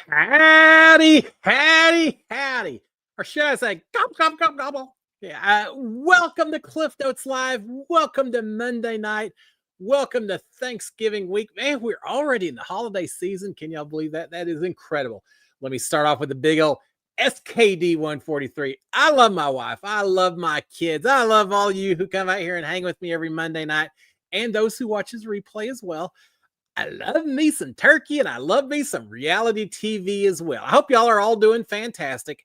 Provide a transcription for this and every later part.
Howdy, howdy, howdy. Or should I say, gobble. Yeah, welcome to Cliff Notes Live. Welcome to Monday night. Welcome to Thanksgiving week. Man, we're already in the holiday season. Can y'all believe that? That is incredible. Let me start off with the big old SKD 143. I love my wife. I love my kids. I love all you who come out here and hang with me every Monday night and those who watch this replay as well. I love me some turkey and I love me some reality TV as well. I hope y'all are all doing fantastic.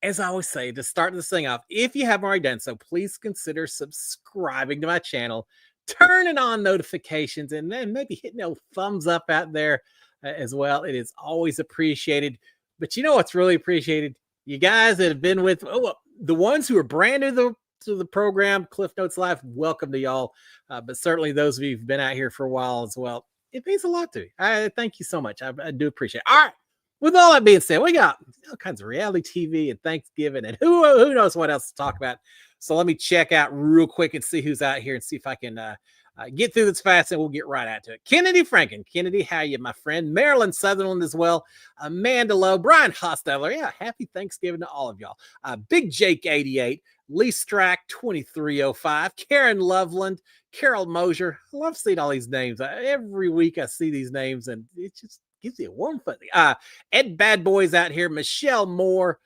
As I always say, to start this thing off, if you haven't already done so, please consider subscribing to my channel, turning on notifications, and then maybe hitting a thumbs up out there as well. It is always appreciated. But you know what's really appreciated? You guys that have been with the ones who are brand new to the program, Cliff Notes Live, welcome to y'all. But certainly those of you who've been out here for a while as well, it means a lot to me. I thank you so much. I do appreciate it. All right. With all that being said, we got all kinds of reality TV and Thanksgiving and who knows what else to talk about. So let me check out real quick and see who's out here and see if I can get through this fast, and we'll get right out to it. Kennedy Franken. Kennedy, how you, my friend? Marilyn Sutherland as well. Amanda Lowe. Brian Hosteller. Yeah, happy Thanksgiving to all of y'all. Big Jake 88. Lee Strack 2305. Karen Loveland. Carol Mosier. I love seeing all these names. Every week I see these names, and it just gives you a warm fuzzy. Ed Bad Boys out here. Michelle Moore.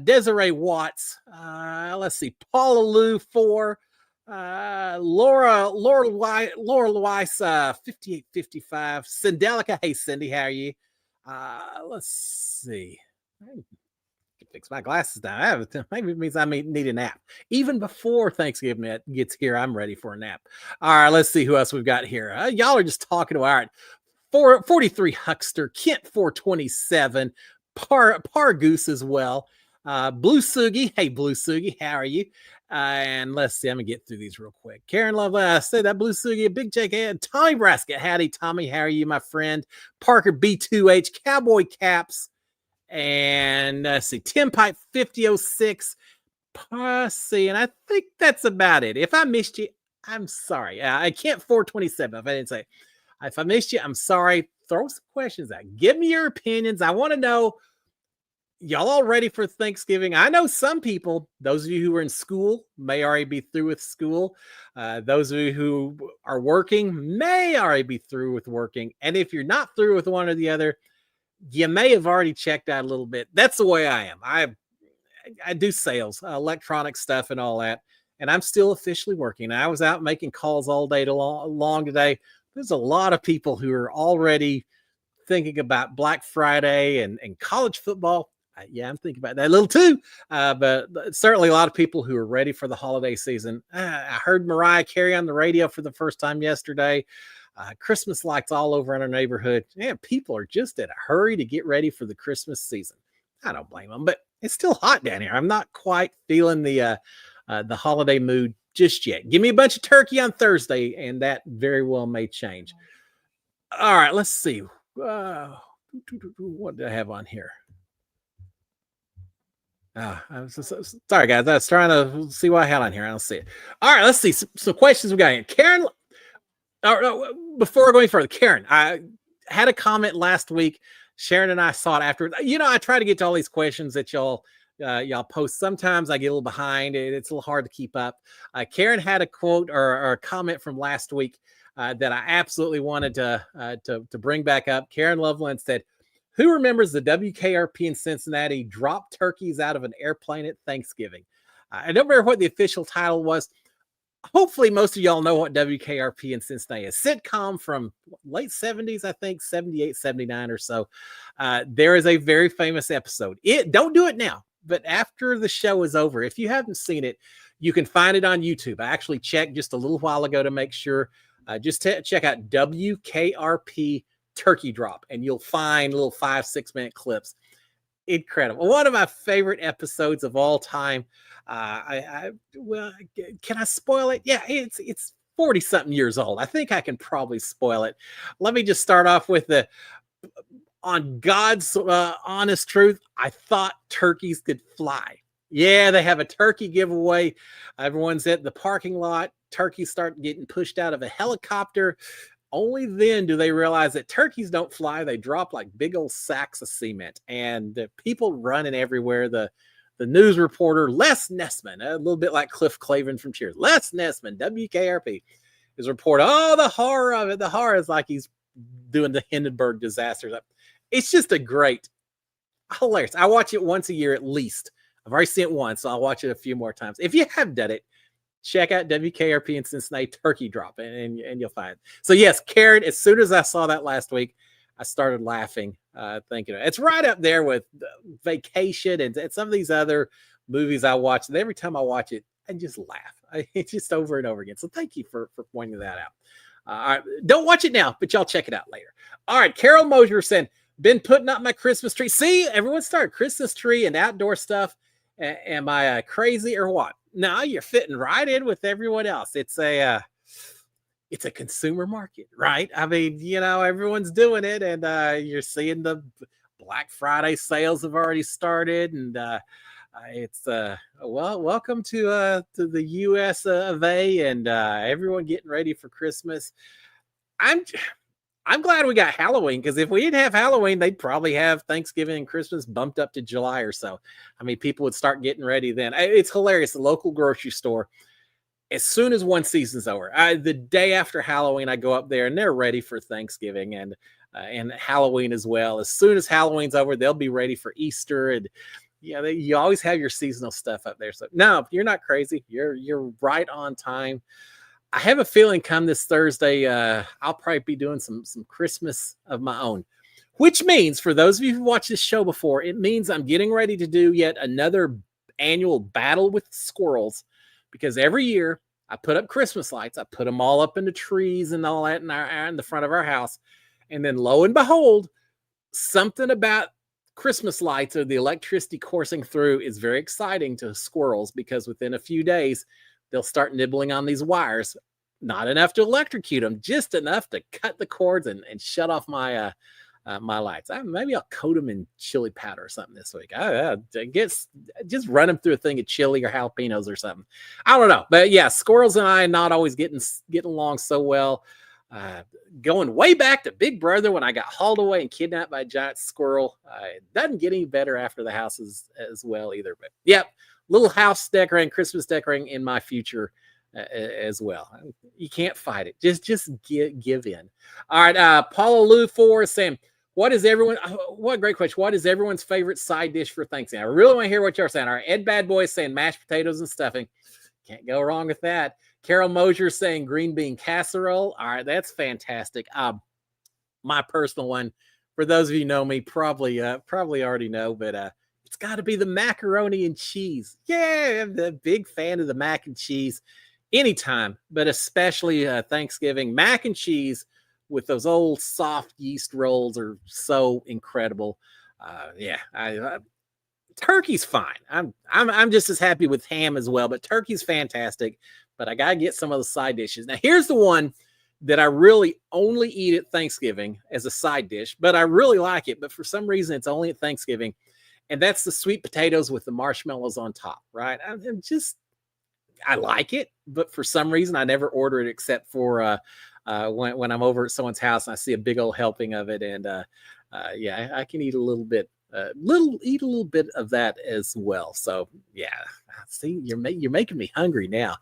Desiree Watts. Let's see. Paula Lou 4. Laura Weiss, 5855. Cindelica. Hey, Cindy, how are you? Let's see. I can fix my glasses down. Maybe it means I need a nap. Even before Thanksgiving gets here, I'm ready for a nap. All right, let's see who else we've got here. Y'all are just talking to, all right. 43 Huckster, Kent 427, Par Goose as well. Blue Sugi. Hey, Blue Sugi, how are you? And let's see, I'm gonna get through these real quick. Karen Love, say that Blue Sugi, Big Jake, and Tommy Brasket. Howdy, Tommy, how are you, my friend? Parker B2H, Cowboy Caps, and let's see, Tim Pipe 5006. See, and I think that's about it. If I missed you, I'm sorry. I can't 427 if I didn't say. If I missed you, I'm sorry. Throw some questions out. Give me your opinions. I want to know, y'all all ready for Thanksgiving? I know some people, those of you who are in school, may already be through with school. Those of you who are working may already be through with working. And if you're not through with one or the other, you may have already checked out a little bit. That's the way I am. I do sales, electronic stuff and all that. And I'm still officially working. I was out making calls all day long today. There's a lot of people who are already thinking about Black Friday and college football. Yeah, I'm thinking about that a little too. But certainly a lot of people who are ready for the holiday season. I heard Mariah Carey on the radio for the first time yesterday. Christmas lights all over in our neighborhood. Yeah, people are just in a hurry to get ready for the Christmas season. I don't blame them, but it's still hot down here. I'm not quite feeling the holiday mood just yet. Give me a bunch of turkey on Thursday, and that very well may change. All right, let's see. What did I have on here? Sorry, guys. I was trying to see what I had on here. I don't see it. All right, let's see some questions we got here. Karen, before going further, Karen, I had a comment last week. Sharon and I saw it after. You know, I try to get to all these questions that y'all post. Sometimes I get a little behind. It's a little hard to keep up. Karen had a quote or a comment from last week that I absolutely wanted to bring back up. Karen Loveland said, "Who remembers the WKRP in Cincinnati dropped turkeys out of an airplane at Thanksgiving?" I don't remember what the official title was. Hopefully most of y'all know what WKRP in Cincinnati is. Sitcom from late 70s, I think, 78, 79 or so. There is a very famous episode. Don't do it now, but after the show is over, if you haven't seen it, you can find it on YouTube. I actually checked just a little while ago to make sure. Just check out WKRP Turkey Drop, and you'll find little 5-6 minute clips. Incredible. One of my favorite episodes of all time. Well, can I spoil it? Yeah, it's 40 something years old. I think I can probably spoil it. Let me just start off with on God's honest truth. I thought turkeys could fly. Yeah, they have a turkey giveaway. Everyone's at the parking lot. Turkeys start getting pushed out of a helicopter. only then do they realize that turkeys don't fly. They drop like big old sacks of cement, and the people running everywhere. The news reporter, Les Nessman, a little bit like Cliff Clavin from Cheers. Les Nessman, WKRP, is reporting, oh, the horror of it. The horror is like he's doing the Hindenburg disasters. It's just a great, hilarious. I watch it once a year at least. I've already seen it once, so I'll watch it a few more times. If you have done it, check out WKRP in Cincinnati Turkey Drop, and you'll find it. So yes, Karen, as soon as I saw that last week, I started laughing, thinking it's right up there with Vacation and some of these other movies I watch. And every time I watch it, I just laugh. It's just over and over again. So thank you for pointing that out. All right, don't watch it now, but y'all check it out later. All right, Carol Mosier saying, been putting up my Christmas tree. See, everyone started Christmas tree and outdoor stuff. Am I crazy or what? No, you're fitting right in with everyone else. It's a consumer market, right? I mean, everyone's doing it, and you're seeing the Black Friday sales have already started, and it's welcome to the US of A, and everyone getting ready for Christmas. I'm glad we got Halloween, because if we didn't have Halloween, they'd probably have Thanksgiving and Christmas bumped up to July or so. I mean, people would start getting ready then. It's hilarious. The local grocery store, as soon as one season's over, the day after Halloween, I go up there and they're ready for Thanksgiving and Halloween as well. As soon as Halloween's over, they'll be ready for Easter. And you always have your seasonal stuff up there. So no, you're not crazy. You're right on time. I have a feeling come this Thursday, I'll probably be doing some Christmas of my own, which means for those of you who watched this show before, it means I'm getting ready to do yet another annual battle with squirrels, because every year I put up Christmas lights. I put them all up in the trees and all that in the front of our house. And then lo and behold, something about Christmas lights or the electricity coursing through is very exciting to squirrels, because within a few days, they'll start nibbling on these wires. Not enough to electrocute them, just enough to cut the cords and shut off my my lights. Maybe I'll coat them in chili powder or something this week. I guess just run them through a thing of chili or jalapenos or something. I don't know. But yeah, squirrels and I not always getting along so well. Going way back to Big Brother when I got hauled away and kidnapped by a giant squirrel. It doesn't get any better after the house as well either. But yep. Little house decorating, Christmas decorating in my future as well. You can't fight it. Just give in. All right. Paula Lou 4 is saying, what a great question. What is everyone's favorite side dish for Thanksgiving? I really want to hear what you're saying. All right. Ed Bad Boy is saying mashed potatoes and stuffing. Can't go wrong with that. Carol Mosier is saying green bean casserole. All right. That's fantastic. My personal one, for those of you who know me, probably already know, but it's got to be the macaroni and cheese. Yeah, I'm a big fan of the mac and cheese anytime, but especially Thanksgiving. Mac and cheese with those old soft yeast rolls are so incredible. Turkey's fine. I'm just as happy with ham as well, but turkey's fantastic. But I gotta get some of the side dishes. Now, here's the one that I really only eat at Thanksgiving as a side dish, but I really like it. But for some reason, it's only at Thanksgiving. And that's the sweet potatoes with the marshmallows on top, right? I like it, but for some reason I never order it except for when I'm over at someone's house and I see a big old helping of it. And I can eat a little bit, eat a little bit of that as well. So yeah, see, you're making me hungry now.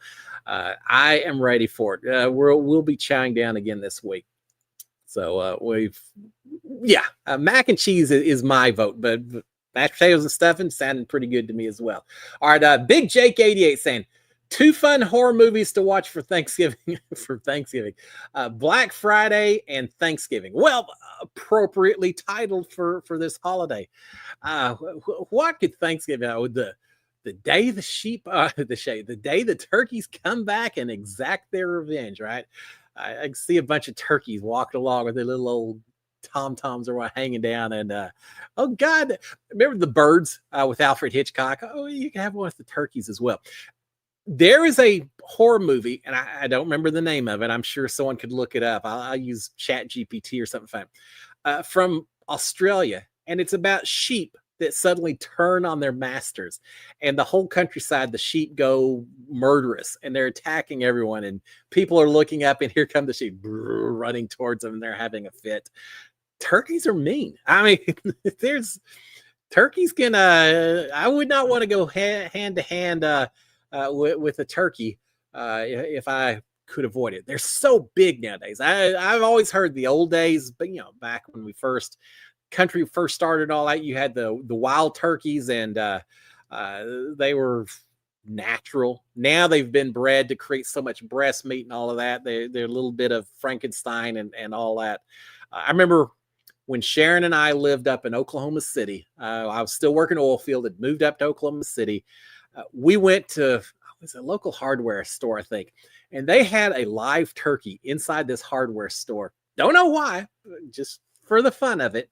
I am ready for it. We'll be chowing down again this week. So mac and cheese is my vote, but mashed potatoes and stuffing sounding pretty good to me as well. All right, Big Jake 88 saying 2 fun horror movies to watch for Thanksgiving. Black Friday and Thanksgiving. Well, appropriately titled for this holiday. What could Thanksgiving with the day the sheep, the day the turkeys come back and exact their revenge, right? I can see a bunch of turkeys walking along with their little old tom-toms are hanging down, and oh god, remember the birds with Alfred Hitchcock? Oh, you can have one with the turkeys as well. There is a horror movie, and I don't remember the name of it. I'm sure someone could look it up. I'll use Chat GPT or something from Australia, and it's about sheep that suddenly turn on their masters, and the whole countryside, the sheep go murderous and they're attacking everyone, and people are looking up, and here come the sheep running towards them, and they're having a fit. Turkeys are mean. I mean, there's turkeys can. I would not want to go hand to hand with a turkey if I could avoid it. They're so big nowadays. I've always heard the old days, but back when we country first started, all that, you had the wild turkeys, and they were natural. Now they've been bred to create so much breast meat and all of that. They're a little bit of Frankenstein and all that. I remember when Sharon and I lived up in Oklahoma City. I was still working oil field, had moved up to Oklahoma City. We went to, it was a local hardware store, I think, and they had a live turkey inside this hardware store. Don't know why, just for the fun of it.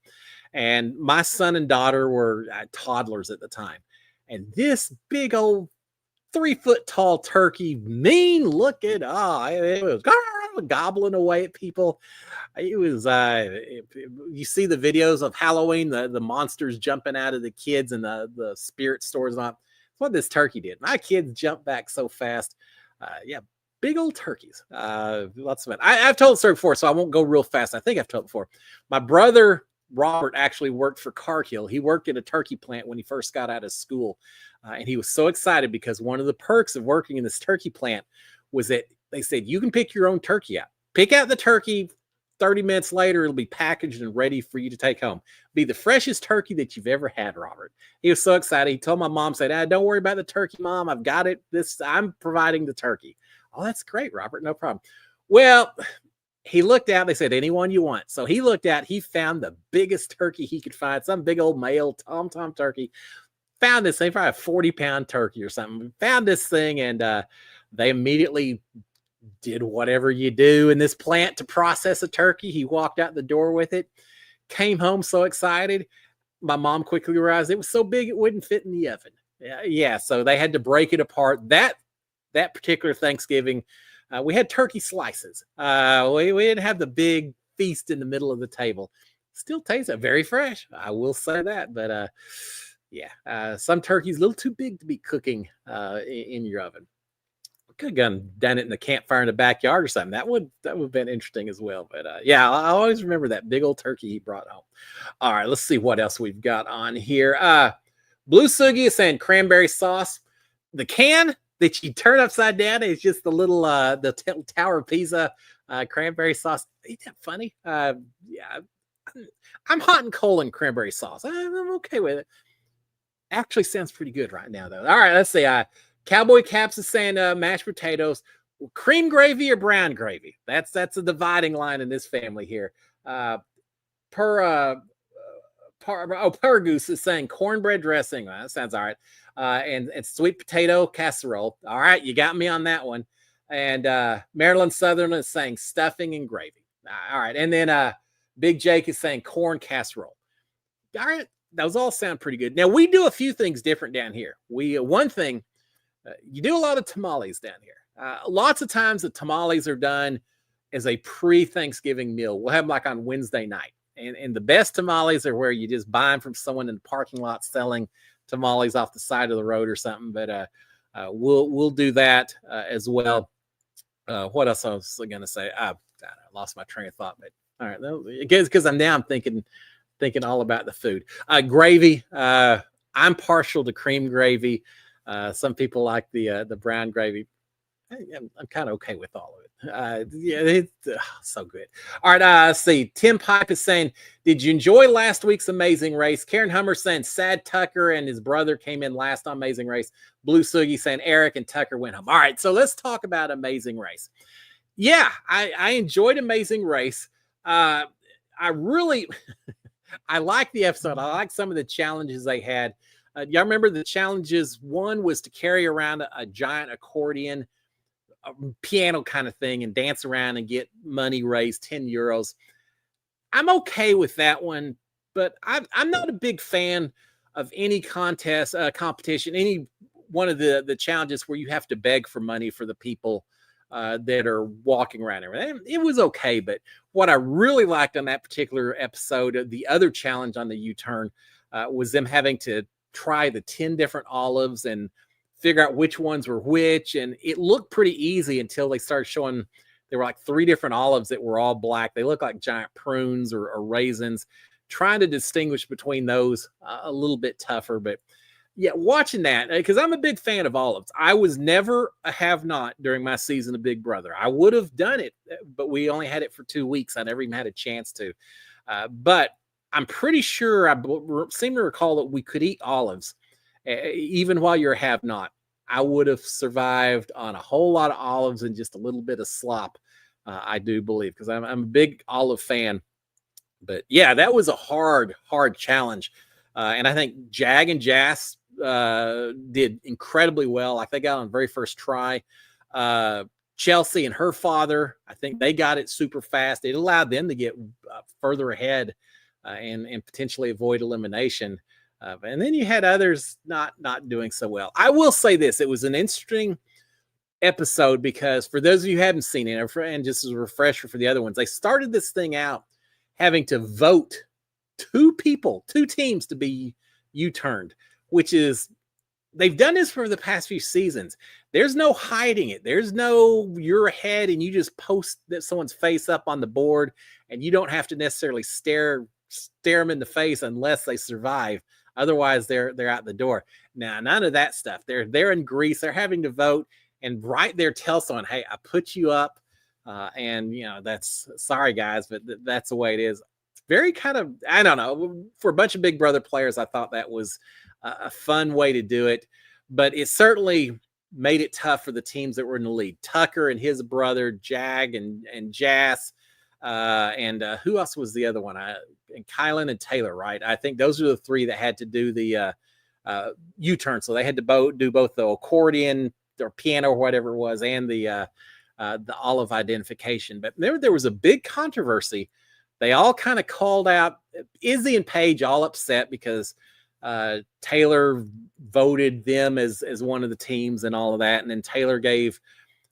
And my son and daughter were toddlers at the time. And this big old 3-foot tall turkey, mean looking, it was gobbling away at people. It was, you see the videos of Halloween, the monsters jumping out of the kids and the spirit stores. That's what this turkey did. My kids jumped back so fast. Big old turkeys. Lots of it. I've told the story before, so I won't go real fast. I think I've told it before. My brother Robert actually worked for Cargill. He worked at a turkey plant when he first got out of school. And he was so excited because one of the perks of working in this turkey plant was that they said, you can pick your own turkey out. Pick out the turkey. 30 minutes later, it'll be packaged and ready for you to take home. Be the freshest turkey that you've ever had, Robert. He was so excited. He told my mom, said, don't worry about the turkey, Mom. I've got it. I'm providing the turkey. Oh, that's great, Robert. No problem. Well, he looked out. They said, anyone you want. So he looked out. He found the biggest turkey he could find, some big old male tom turkey. Found this thing, probably a 40-pound turkey or something. Found this thing, and they immediately did whatever you do in this plant to process a turkey. He walked out the door with it, came home so excited. My mom quickly realized it was so big it wouldn't fit in the oven. Yeah, so they had to break it apart. That particular Thanksgiving, we had turkey slices. We didn't have the big feast in the middle of the table. Still tastes very fresh, I will say that. But some turkey's a little too big to be cooking in your oven. Could have done it in the campfire in the backyard or something. That would have been interesting as well. But I always remember that big old turkey he brought home. All right, let's see what else we've got on here. Blue Sugi is saying cranberry sauce. The can that you turn upside down is just the little the Tower of Pisa cranberry sauce. Ain't that funny? I'm hot and cold in cranberry sauce. I'm okay with it. Actually sounds pretty good right now, though. All right, let's see. Cowboy Caps is saying mashed potatoes, cream gravy or brown gravy. That's a dividing line in this family here. Pergoose is saying cornbread dressing. Well, that sounds all right. And sweet potato casserole. All right, you got me on that one. And Maryland Southern is saying stuffing and gravy. All right, and then Big Jake is saying corn casserole. All right, those all sound pretty good. Now we do a few things different down here. One thing. You do a lot of tamales down here. Lots of times the tamales are done as a pre-Thanksgiving meal. We'll have them like on Wednesday night. And the best tamales are where you just buy them from someone in the parking lot selling tamales off the side of the road or something. But we'll do that as well. What else I was going to say? I lost my train of thought. But all right, because I'm thinking all about the food. Gravy. I'm partial to cream gravy. Some people like the brown gravy. I'm kind of okay with all of it. It's so good. All right, let's see. Tim Pipe is saying, did you enjoy last week's Amazing Race? Karen Hummer saying Sad Tucker and his brother came in last on Amazing Race. Blue Sugi saying Eric and Tucker went home. All right, so let's talk about Amazing Race. Yeah, I enjoyed Amazing Race. I really, I like the episode. I like some of the challenges they had. Y'all remember the challenges? One was to carry around a giant accordion, a piano kind of thing, and dance around and get money raised, 10 euros. I'm okay with that one, but I'm not a big fan of any competition, any one of the challenges where you have to beg for money for the people that are walking around. It was okay, but what I really liked on that particular episode, the other challenge on the U-turn, was them having to try the 10 different olives and figure out which ones were which. And it looked pretty easy until they started showing there were like 3 different olives that were all black. They look like giant prunes or raisins. Trying to distinguish between those a little bit tougher, but yeah, watching that, because I'm a big fan of olives. I was never a have-not during my season of Big Brother. I would have done it, but we only had it for 2 weeks. I never even had a chance to. But I'm pretty sure I seem to recall that we could eat olives, even while you're a have-not. I would have survived on a whole lot of olives and just a little bit of slop, I do believe, because I'm a big olive fan. But yeah, that was a hard challenge. And I think Jag and Jas did incredibly well. Like they got on the very first try. Chelsea and her father, I think they got it super fast. It allowed them to get further ahead and potentially avoid elimination. And then you had others not doing so well. I will say this: it was an interesting episode because for those of you who haven't seen it, and just as a refresher for the other ones, they started this thing out having to vote 2 teams to be U-turned, which is, they've done this for the past few seasons. There's no hiding it. There's no, you're ahead and you just post that someone's face up on the board and you don't have to necessarily stare them in the face unless they survive. Otherwise they're out the door. Now, none of that stuff. They're in Greece. They're having to vote and right there tell someone, hey, I put you up. And that's, sorry guys, but that's the way it is. Very kind of, I don't know, for a bunch of Big Brother players, I thought that was a fun way to do it, but it certainly made it tough for the teams that were in the lead. Tucker and his brother, Jag and Jas, and who else was the other one? And Kylan and Taylor, right? I think those are the 3 that had to do the U-turn. So they had to do both the accordion or piano or whatever it was, and the olive identification. But there was a big controversy. They all kind of called out Izzy and Paige, all upset because Taylor voted them as one of the teams and all of that. And then Taylor gave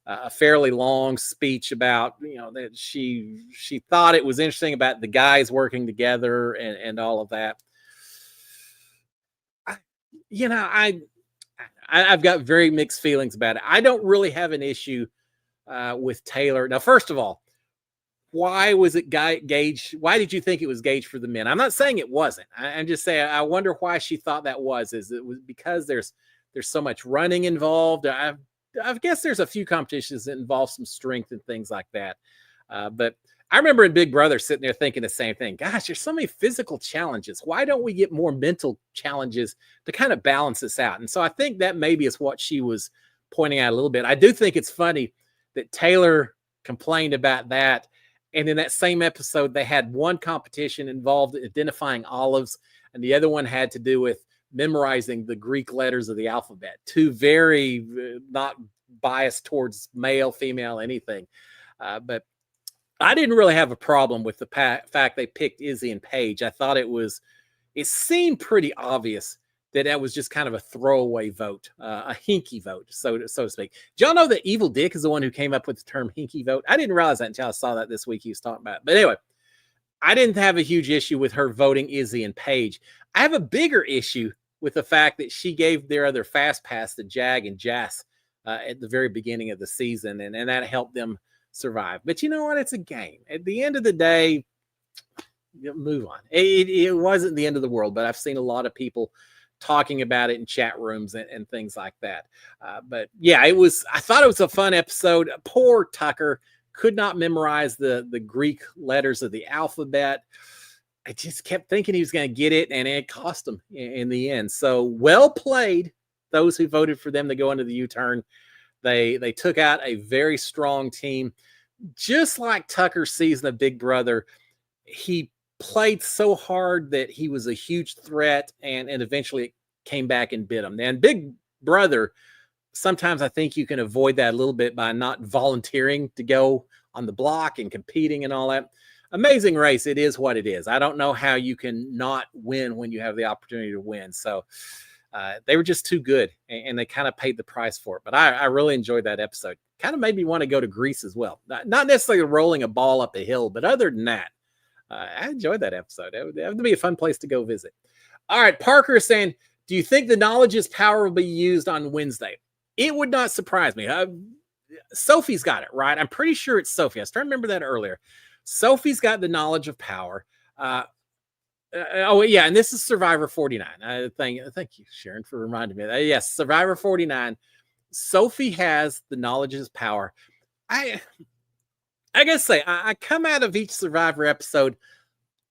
a fairly long speech about, that she thought it was interesting about the guys working together and all of that. I've got very mixed feelings about it. I don't really have an issue with Taylor. Now, first of all, why was it gauged? Why did you think it was gauged for the men? I'm not saying it wasn't. I'm just saying I wonder why she thought that was. Is it was because there's so much running involved? I guess there's a few competitions that involve some strength and things like that. But I remember in Big Brother sitting there thinking the same thing. Gosh, there's so many physical challenges. Why don't we get more mental challenges to kind of balance this out? And so I think that maybe is what she was pointing out a little bit. I do think it's funny that Taylor complained about that. And in that same episode, they had one competition involved identifying olives, and the other one had to do with memorizing the Greek letters of the alphabet. 2 very not biased towards male, female, anything. But I didn't really have a problem with the fact they picked Izzy and Paige. I thought it seemed pretty obvious that was just kind of a throwaway vote, a hinky vote, so to speak. Do y'all know that Evil Dick is the one who came up with the term hinky vote? I didn't realize that until I saw that this week he was talking about it. But anyway, I didn't have a huge issue with her voting Izzy and Paige. I have a bigger issue with the fact that she gave their other fast pass to Jag and Jas at the very beginning of the season, and that helped them survive. But you know what? It's a game. At the end of the day, move on. It wasn't the end of the world, but I've seen a lot of people talking about it in chat rooms and things like that. But yeah, I thought it was a fun episode. Poor Tucker could not memorize the Greek letters of the alphabet. I just kept thinking he was going to get it, and it cost him in the end. So well played, those who voted for them to go into the U-turn. They took out a very strong team. Just like Tucker's season of Big Brother, he played so hard that he was a huge threat, and eventually it came back and bit him. And Big Brother, sometimes I think you can avoid that a little bit by not volunteering to go on the block and competing and all that. Amazing Race, it is what it is. I don't know how you can not win when you have the opportunity to win. So they were just too good, and they kind of paid the price for it. But I really enjoyed that episode. Kind of made me want to go to Greece as well. Not necessarily rolling a ball up a hill, but other than that, I enjoyed that episode. It would be a fun place to go visit. All right, Parker is saying, do you think the knowledge is power will be used on Wednesday? It would not surprise me. Sophie's got it, right? I'm pretty sure it's Sophie. I was trying to remember that earlier. Sophie's got the knowledge of power. Oh, yeah, and this is Survivor 49. Thank you, Sharon, for reminding me of that. Yes, Survivor 49. Sophie has the knowledge of power. I gotta say, I come out of each Survivor episode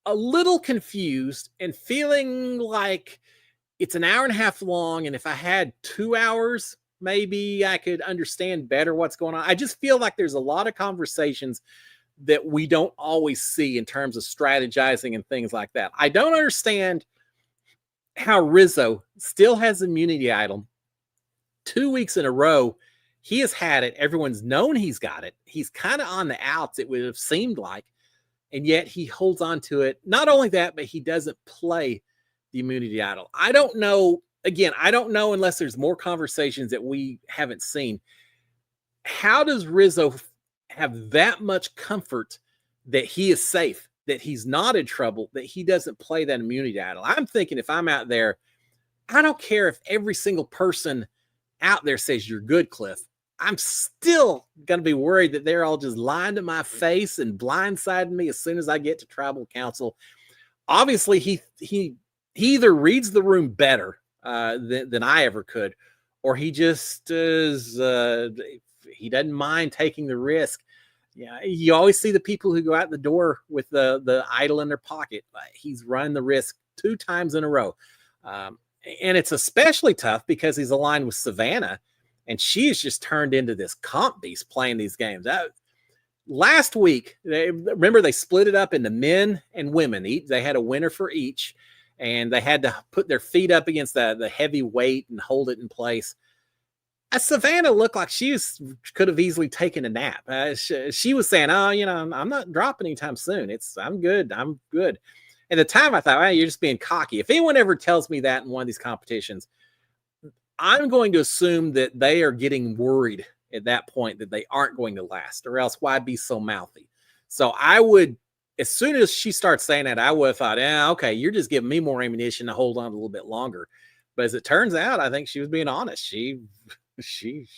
a little confused and feeling like it's an hour and a half long. And if I had 2 hours, maybe I could understand better what's going on. I just feel like there's a lot of conversations that we don't always see in terms of strategizing and things like that. I don't understand how Rizzo still has immunity idol 2 weeks in a row. He has had it. Everyone's known he's got it. He's kind of on the outs, it would have seemed like. And yet he holds on to it. Not only that, but he doesn't play the immunity idol. I don't know. Again, I don't know unless there's more conversations that we haven't seen. How does Rizzo have that much comfort that he is safe, that he's not in trouble, that he doesn't play that immunity idol? I'm thinking if I'm out there, I don't care if every single person out there says you're good, Cliff. I'm still going to be worried that they're all just lying to my face and blindsiding me as soon as I get to tribal council. Obviously, he either reads the room better than I ever could, or he just is, he doesn't mind taking the risk. Yeah, you always see the people who go out the door with the idol in their pocket. He's run the risk 2 times in a row. And it's especially tough because he's aligned with Savannah, and she has just turned into this comp beast playing these games. Last week, remember they split it up into men and women. They had a winner for each, and they had to put their feet up against the heavy weight and hold it in place. Savannah looked like could have easily taken a nap. She was saying, "Oh, I'm not dropping anytime soon. I'm good. I'm good." At the time, I thought, you're just being cocky. If anyone ever tells me that in one of these competitions, I'm going to assume that they are getting worried at that point that they aren't going to last, or else why be so mouthy? So I would, as soon as she starts saying that, I would have thought, okay, you're just giving me more ammunition to hold on a little bit longer. But as it turns out, I think she was being honest. She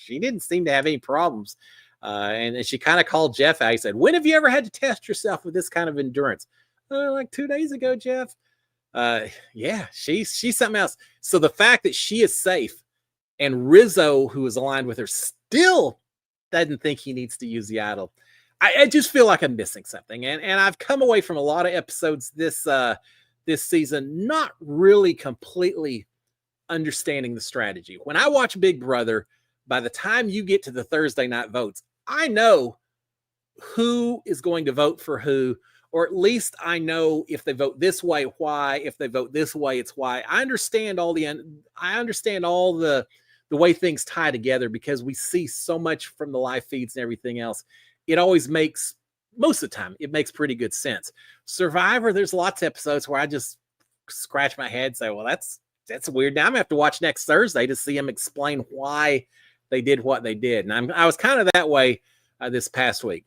didn't seem to have any problems. And she kind of called Jeff out. He said, when have you ever had to test yourself with this kind of endurance? Like 2 days ago, Jeff. Yeah, she's something else. So the fact that she is safe and Rizzo, who is aligned with her, still doesn't think he needs to use the idol, I just feel like I'm missing something. And I've come away from a lot of episodes this season not really completely understanding the strategy. When I watch Big Brother, by the time you get to the Thursday night votes, I know who is going to vote for who, or at least I know if they vote this way, why. If they vote this way, it's why. I understand all the way things tie together because we see so much from the live feeds and everything else. It always makes, most of the time, it makes pretty good sense. Survivor, there's lots of episodes where I just scratch my head and say, well, that's weird. Now I'm going to have to watch next Thursday to see them explain why they did what they did. And I was kind of that way this past week.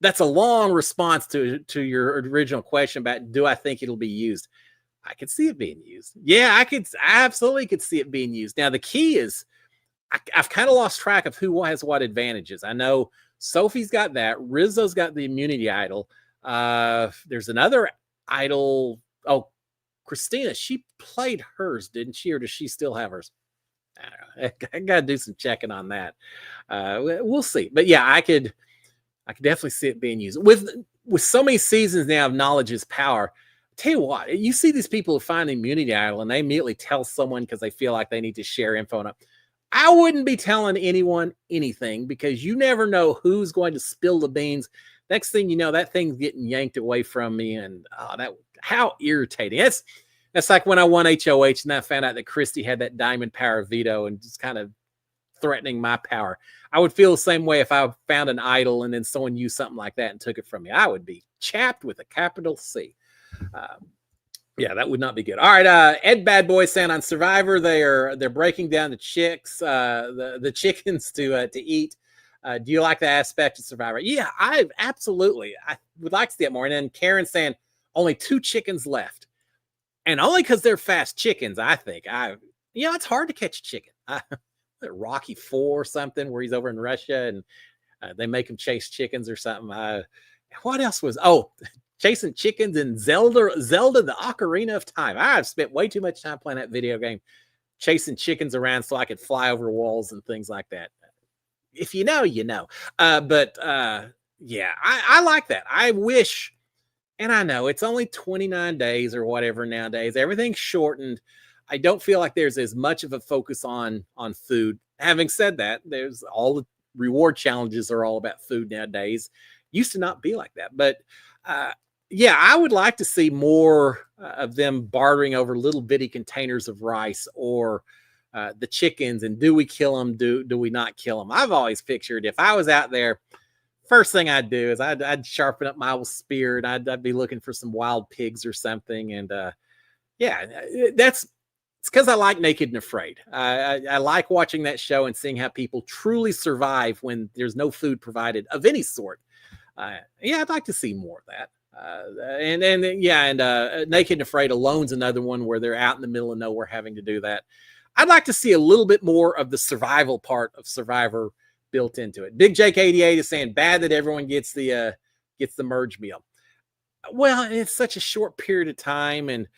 That's a long response to your original question about, do I think it'll be used? I could see it being used. Yeah, I absolutely could see it being used. Now, the key is I've kind of lost track of who has what advantages. I know Sophie's got that. Rizzo's got the immunity idol. There's another idol. Oh, Christina, she played hers, didn't she? Or does she still have hers? I don't know. I got to do some checking on that. We'll see. But yeah, I could definitely see it being used. With so many seasons now of knowledge is power. Tell you what, you see these people who find the immunity idol and they immediately tell someone because they feel like they need to share info on it. I wouldn't be telling anyone anything because you never know who's going to spill the beans. Next thing you know, that thing's getting yanked away from me, and how irritating. That's like when I won HOH and I found out that Christy had that diamond power veto and just kind of threatening my power. I would feel the same way if I found an idol and then someone used something like that and took it from me. I would be chapped with a capital C. Yeah, that would not be good. All right, Ed Bad Boy saying on Survivor they're breaking down the chicks, the chickens to eat. Do you like the aspect of Survivor? Yeah, I would like to see it more. And then Karen saying only 2 chickens left. and only because they're fast chickens. I think it's hard to catch a chicken. Rocky Four or something where he's over in Russia and they make him chase chickens or something. What else was? Oh, chasing chickens in Zelda: The Ocarina of Time. I've spent way too much time playing that video game, chasing chickens around so I could fly over walls and things like that. If you know, you know. Yeah, I like that. I wish, and I know it's only 29 days or whatever nowadays. Everything's shortened. I don't feel like there's as much of a focus on food. Having said that, there's all the reward challenges are all about food nowadays. Used to not be like that, but yeah, I would like to see more of them bartering over little bitty containers of rice or the chickens. And do we kill them? Do we not kill them? I've always pictured if I was out there, first thing I'd do is I'd sharpen up my spear and I'd be looking for some wild pigs or something. And yeah, it's because I like Naked and Afraid. I like watching that show and seeing how people truly survive when there's no food provided of any sort. Yeah, I'd like to see more of that. And Naked and Afraid Alone's another one where they're out in the middle of nowhere having to do that. I'd like to see a little bit more of the survival part of Survivor built into it. Big Jake 88 is saying bad that everyone gets the merge meal. Well, it's such a short period of time, and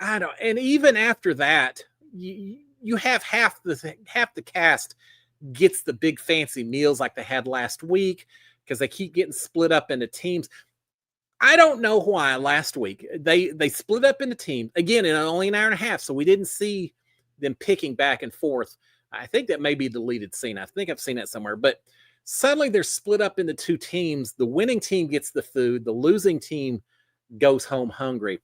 I don't. And even after that, you have half the cast gets the big fancy meals like they had last week because they keep getting split up into teams. I don't know why last week they split up into teams again in only an hour and a half, so we didn't see them picking back and forth. I think that may be a deleted scene. I think I've seen that somewhere, but suddenly they're split up into two teams. The winning team gets the food. The losing team goes home hungry.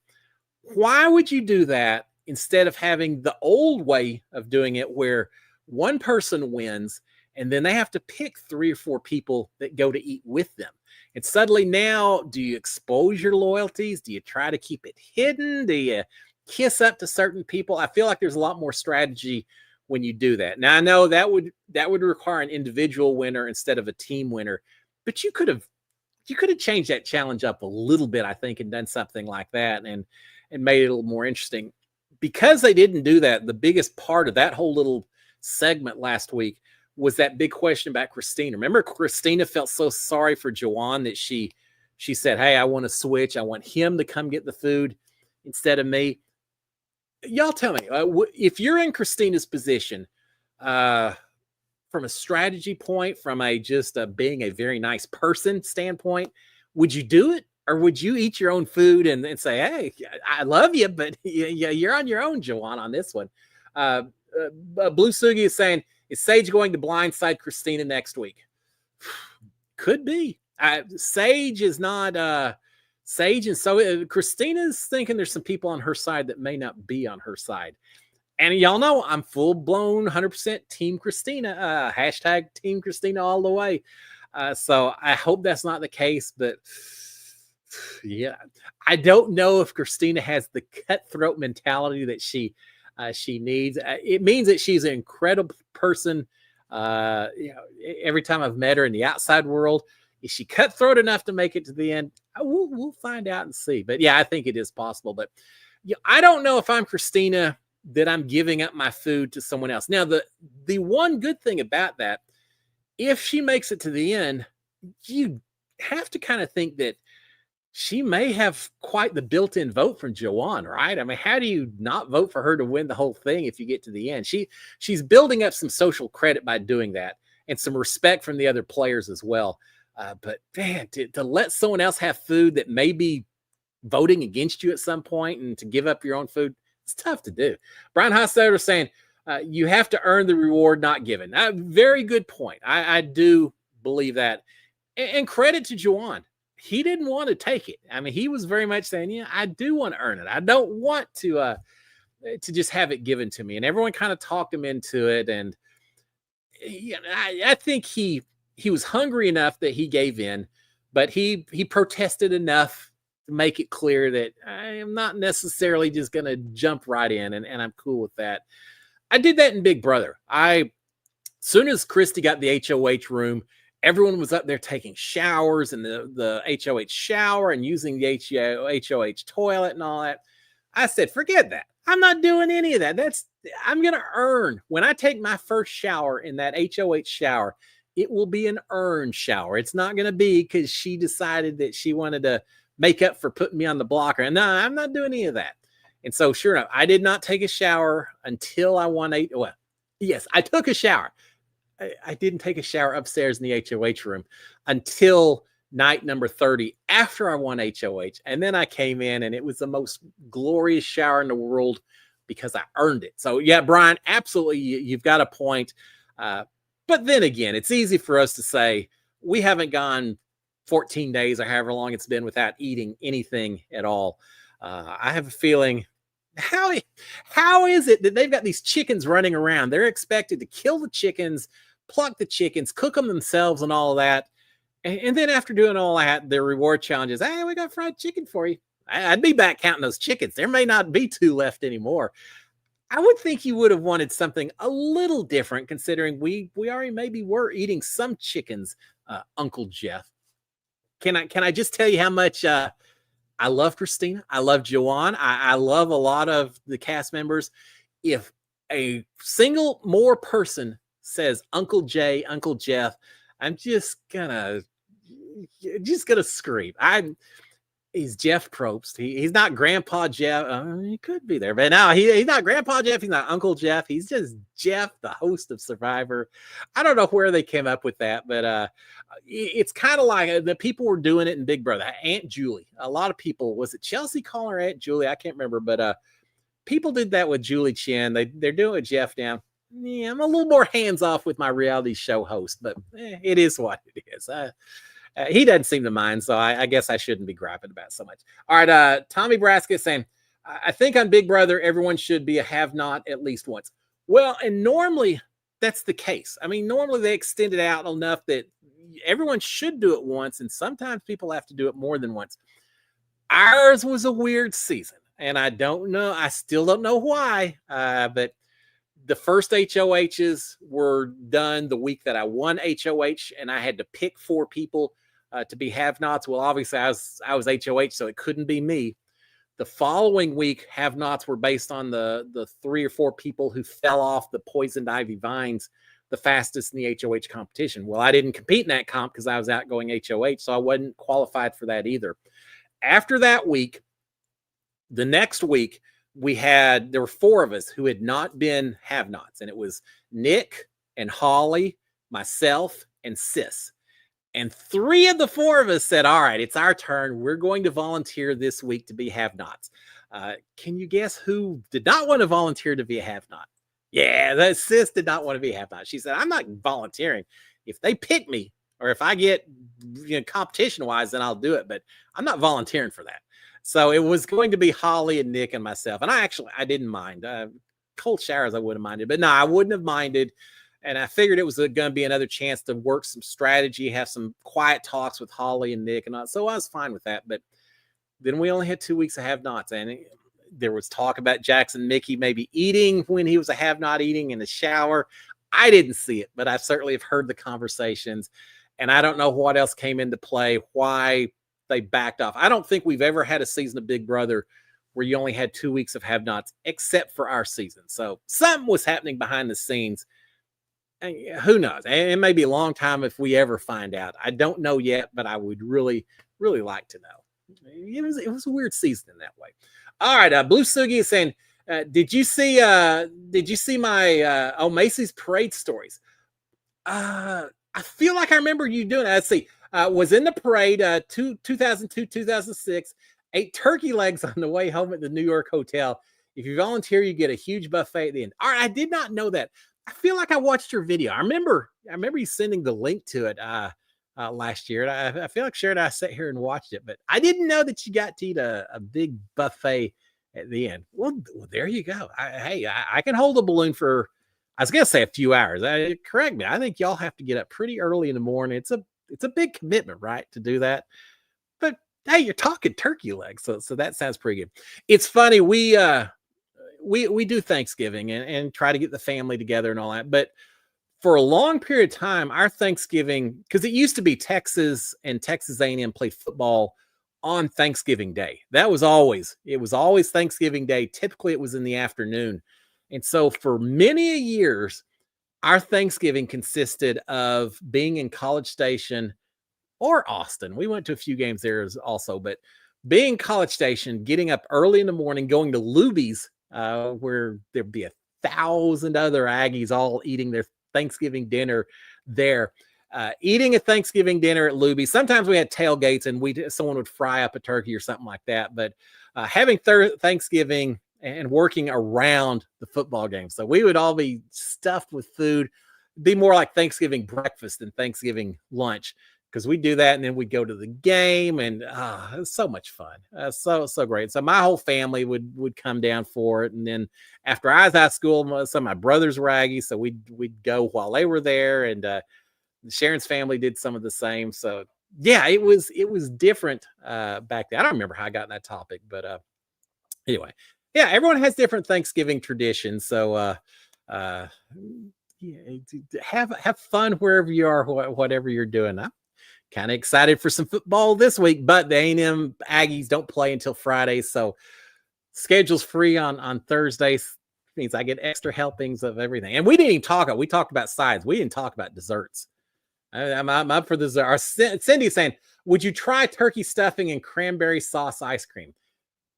Why would you do that instead of having the old way of doing it where one person wins and then they have to pick 3 or 4 people that go to eat with them? And suddenly now, do you expose your loyalties? Do you try to keep it hidden? Do you kiss up to certain people? I feel like there's a lot more strategy when you do that. Now I know that would require an individual winner instead of a team winner, but you could have changed that challenge up a little bit, I think, and done something like that and made it a little more interesting. Because they didn't do that, the biggest part of that whole little segment last week was that big question about Christina. Remember, Christina felt so sorry for Joanne that she said, hey, I want to switch. I want him to come get the food instead of me. Y'all tell me, if you're in Christina's position, from a strategy point, from being a very nice person standpoint, would you do it? Or would you eat your own food and say, hey, I love you, but you're on your own, Joanne, on this one? Blue Sugi is saying, is Sage going to blindside Christina next week? Could be. Sage is not Sage, and so Christina's thinking there's some people on her side that may not be on her side. And y'all know I'm full-blown 100% Team Christina. Hashtag Team Christina all the way. So I hope that's not the case, but yeah, I don't know if Christina has the cutthroat mentality that she needs. It means that she's an incredible person. Every time I've met her in the outside world, is she cutthroat enough to make it to the end? We'll find out and see. But yeah, I think it is possible. But I don't know if I'm Christina that I'm giving up my food to someone else. Now, the one good thing about that, if she makes it to the end, you have to kind of think that she may have quite the built-in vote from Joanne, right? I mean, how do you not vote for her to win the whole thing if you get to the end? She's building up some social credit by doing that and some respect from the other players as well. But man, to let someone else have food that may be voting against you at some point and to give up your own food, it's tough to do. Brian Hostetler saying, you have to earn the reward not given. Very good point. I do believe that. And credit to Joanne. He didn't want to take it. I mean, he was very much saying, yeah, I do want to earn it. I don't want to just have it given to me. And everyone kind of talked him into it. And I think he was hungry enough that he gave in, but he protested enough to make it clear that I am not necessarily just going to jump right in, and I'm cool with that. I did that in Big Brother. Soon as Christy got the HOH room, everyone was up there taking showers in the HOH shower and using the HOH toilet and all that. I said, forget that. I'm not doing any of that. I'm going to earn. When I take my first shower in that HOH shower, it will be an earned shower. It's not going to be because she decided that she wanted to make up for putting me on the blocker. And no, I'm not doing any of that. And so sure enough, I did not take a shower until I won eight. Well, yes, I took a shower. I didn't take a shower upstairs in the HOH room until night number 30 after I won HOH. And then I came in and it was the most glorious shower in the world because I earned it. So yeah, Brian, absolutely. You've got a point. But then again, it's easy for us to say we haven't gone 14 days or however long it's been without eating anything at all. I have a feeling, how is it that they've got these chickens running around? They're expected to kill the chickens, pluck the chickens, cook them themselves and all of that. And then after doing all that, their reward challenge is, hey, we got fried chicken for you. I'd be back counting those chickens. There may not be 2 left anymore. I would think you would have wanted something a little different, considering we already maybe were eating some chickens, Uncle Jeff. Can I just tell you how much I love Christina? I love Joanne. I love a lot of the cast members. If a single more person says Uncle Jay, Uncle Jeff, I'm just gonna scream. He's Jeff Probst. He's not Grandpa Jeff. He could be there, but no, he's not Grandpa Jeff. He's not Uncle Jeff. He's just Jeff, the host of Survivor. I don't know where they came up with that, but it's kind of like the people were doing it in Big Brother. Aunt Julie. A lot of people, was it Chelsea calling her Aunt Julie? I can't remember, but people did that with Julie Chen. They're doing it with Jeff now. Yeah, I'm a little more hands off with my reality show host, but it is what it is. He doesn't seem to mind, so I guess I shouldn't be griping about so much. All right, Tommy Braska is saying, I think on Big Brother, everyone should be a have-not at least once. Well, and normally that's the case. I mean, normally they extend it out enough that everyone should do it once, and sometimes people have to do it more than once. Ours was a weird season, and I don't know. I still don't know why, but the first HOHs were done the week that I won HOH, and I had to pick 4 people to be have-nots. Well, obviously, I was HOH, so it couldn't be me. The following week, have-nots were based on the 3 or 4 people who fell off the poisoned ivy vines the fastest in the HOH competition. Well, I didn't compete in that comp because I was outgoing HOH, so I wasn't qualified for that either. After that week, the next week, there were 4 of us who had not been have-nots, and it was Nick and Holly, myself, and Sis. And 3 of the 4 of us said, all right, it's our turn. We're going to volunteer this week to be have-nots. Can you guess who did not want to volunteer to be a have-not? Yeah, that Sis did not want to be a have-not. She said, I'm not volunteering. If they pick me, or if I get competition-wise, then I'll do it. But I'm not volunteering for that. So it was going to be Holly and Nick and myself. And I didn't mind. Cold showers, I would have minded. But no, I wouldn't have minded. And I figured it was going to be another chance to work some strategy, have some quiet talks with Holly and Nick. And so I was fine with that. But then we only had 2 weeks of have-nots. And there was talk about Jackson Mickey maybe eating when he was a have-not eating in the shower. I didn't see it, but I certainly have heard the conversations. And I don't know what else came into play, why they backed off. I don't think we've ever had a season of Big Brother where you only had 2 weeks of have-nots, except for our season. So something was happening behind the scenes. And who knows? It may be a long time if we ever find out. I don't know yet, but I would really, really like to know. It was a weird season in that way. All right, Blue Sugi is saying, did you see my Macy's parade stories? I feel like I remember you doing it. Let's see. Was in the parade 2002, 2006, ate turkey legs on the way home at the New York hotel. If you volunteer, you get a huge buffet at the end. All right, I did not know that. I feel like I watched your video. I remember you sending the link to it last year. I feel like Sharon and I sat here and watched it, but I didn't know that you got to eat a big buffet at the end. Well, there you go. I can hold a balloon for, I was going to say a few hours. Correct me. I think y'all have to get up pretty early in the morning. It's a big commitment, right, to do that. But hey, you're talking turkey legs, so that sounds pretty good. It's funny, we do Thanksgiving and try to get the family together and all that. But for a long period of time, our Thanksgiving, because it used to be Texas and Texas A&M played football on Thanksgiving Day. It was always Thanksgiving Day. Typically it was in the afternoon. And so for many years, our Thanksgiving consisted of being in College Station or Austin. We went to a few games there also, but being College Station, getting up early in the morning, going to Luby's, where there'd be 1,000 other Aggies all eating their Thanksgiving dinner there. Eating a Thanksgiving dinner at Luby's. Sometimes we had tailgates and someone would fry up a turkey or something like that. But having Thanksgiving and working around the football game. So we would all be stuffed with food. Be more like Thanksgiving breakfast than Thanksgiving lunch, because we do that and then we'd go to the game, and it was so much fun. So great. So my whole family would come down for it. And then after I was out of school, some of my brothers were Aggies, so we'd go while they were there. And Sharon's family did some of the same. So yeah, it was different back then. I don't remember how I got in that topic, but anyway, yeah, everyone has different Thanksgiving traditions. So yeah, have fun wherever you are, whatever you're doing. I'm kind of excited for some football this week, but the A&M Aggies don't play until Friday, so schedule's free on Thursdays. Means I get extra helpings of everything. And we didn't even talk about. We talked about sides. We didn't talk about desserts. I'm up for dessert. Cindy's saying, "Would you try turkey stuffing and cranberry sauce ice cream?"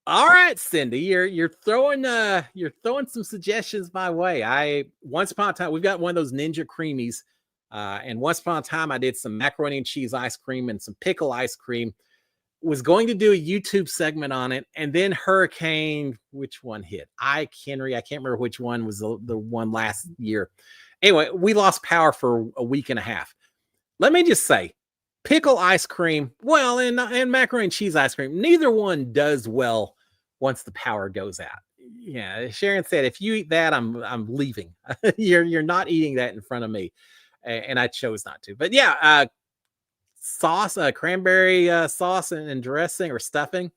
All right, Cindy, you're throwing some suggestions my way. Once upon a time, we've got one of those Ninja Creamies, and once upon a time I did some macaroni and cheese ice cream and some pickle ice cream. Was going to do a YouTube segment on it, and then Hurricane, which one hit? Ike Henry. I can't remember which one was the one last year. Anyway, we lost power for a week and a half. Let me just say, pickle ice cream, well, and macaroni and cheese ice cream, neither one does well once the power goes out. Yeah, Sharon said, if you eat that, I'm leaving. You're not eating that in front of me, and I chose not to. But yeah, sauce, cranberry sauce and dressing or stuffing.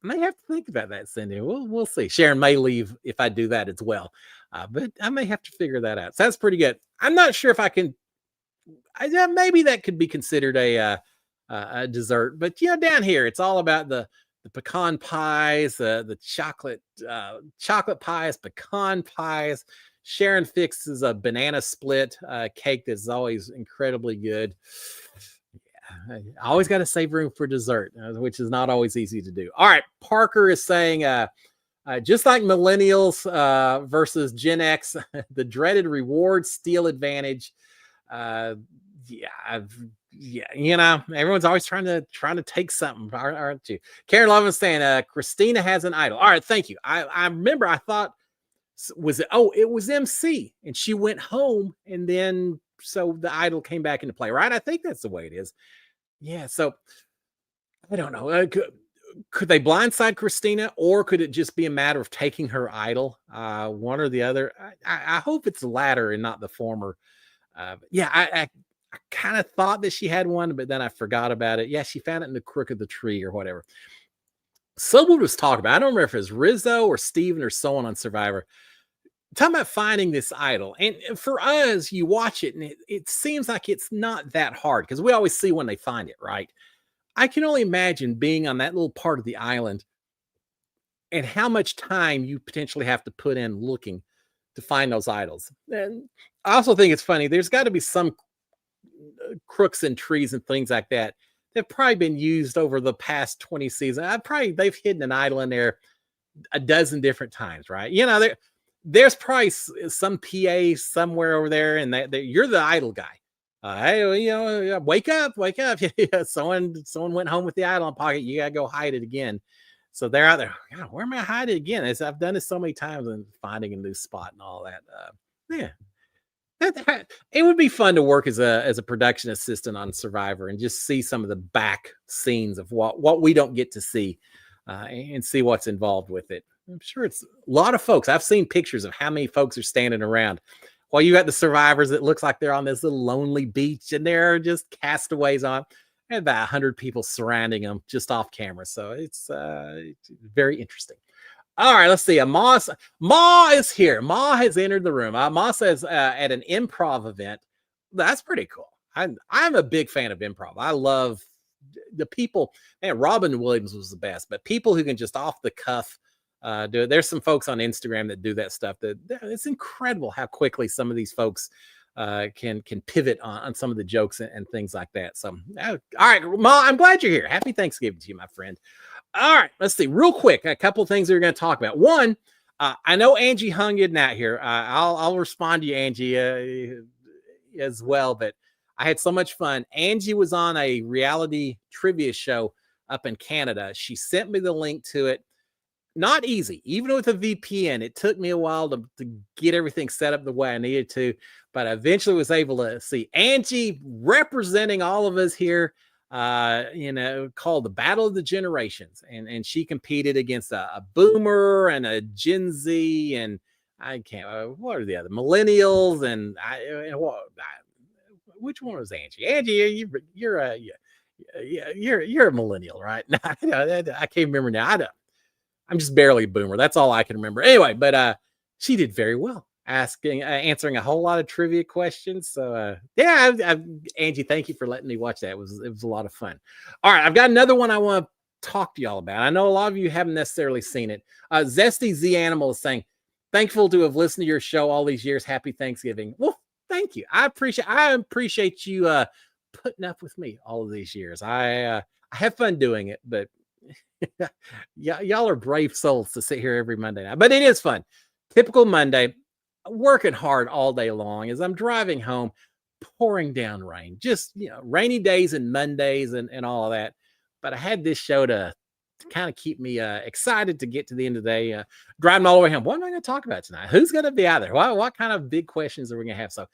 I may have to think about that, Cindy. We'll see. Sharon may leave if I do that as well, but I may have to figure that out. So that's pretty good. I'm not sure if I can. Maybe that could be considered a dessert, but down here it's all about the pecan pies, the chocolate pies, pecan pies. Sharon fixes a banana split cake that's always incredibly good. Yeah, I always got to save room for dessert, which is not always easy to do. All right, Parker is saying, just like millennials versus Gen X, the dreaded reward steal advantage. Everyone's always trying to take something, aren't you? Karen Love is saying, Christina has an idol. All right, thank you. I remember I thought, it was MC, and she went home, and then so the idol came back into play, right? I think that's the way it is. Yeah, so I don't know. Could they blindside Christina, or could it just be a matter of taking her idol? One or the other. I hope it's the latter and not the former. I kind of thought that she had one, but then I forgot about it. Yeah, she found it in the crook of the tree or whatever. Someone was talking about, I don't remember if it was Rizzo or Steven or someone on Survivor, talking about finding this idol. And for us, you watch it and it seems like it's not that hard, because we always see when they find it, right? I can only imagine being on that little part of the island and how much time you potentially have to put in looking to find those idols. And I also think it's funny. There's got to be some crooks and trees and things like that. They've probably been used over the past 20 seasons. They've hidden an idol in there a dozen different times, right? There's probably some PA somewhere over there, and you're the idol guy. Hey, wake up. Someone went home with the idol in pocket. You gotta go hide it again. So they're out there. God, where am I hiding again? I've done this so many times and finding a new spot and all that. Yeah. It would be fun to work as a production assistant on Survivor and just see some of the back scenes of what we don't get to see, and see what's involved with it. I'm sure it's a lot of folks. I've seen pictures of how many folks are standing around while you got the survivors. It looks like they're on this little lonely beach and they're just castaways on, and about 100 people surrounding them just off camera. So it's very interesting. All right, let's see. Ma is here. Ma has entered the room. Ma says at an improv event. That's pretty cool. I'm a big fan of improv. I love the people, and Robin Williams was the best, but people who can just off the cuff do it. There's some folks on Instagram that do that stuff. That it's incredible how quickly some of these folks can pivot on some of the jokes and things like that. So, all right, Ma, I'm glad you're here. Happy Thanksgiving to you, my friend. All right, let's see, real quick, a couple of things we're going to talk about. One, I know Angie hung in out here. I'll respond to you, Angie, as well. But I had so much fun. Angie was on a reality trivia show up in Canada. She sent me the link to it. Not easy, even with a VPN. It took me a while to get everything set up the way I needed to, but I eventually was able to see Angie representing all of us here, called the Battle of the Generations. And she competed against a boomer and a Gen Z, and I can't, what are the other millennials? Which one was Angie? Angie, you're a millennial, right? I can't remember now. I'm just barely a boomer. That's all I can remember. Anyway, but she did very well, answering a whole lot of trivia questions. So Angie, thank you for letting me watch that. It was a lot of fun. All right, I've got another one I want to talk to y'all about. I know a lot of you haven't necessarily seen it. Zesty Z Animal is saying, thankful to have listened to your show all these years. Happy Thanksgiving. Well, thank you. I appreciate you putting up with me all of these years. I have fun doing it, but y'all are brave souls to sit here every Monday night, but it is fun. Typical Monday, working hard all day long as I'm driving home, pouring down rain, just, rainy days and Mondays and all of that. But I had this show to kind of keep me excited to get to the end of the day, driving all the way home. What am I going to talk about tonight? Who's going to be out there? What kind of big questions are we going to have? So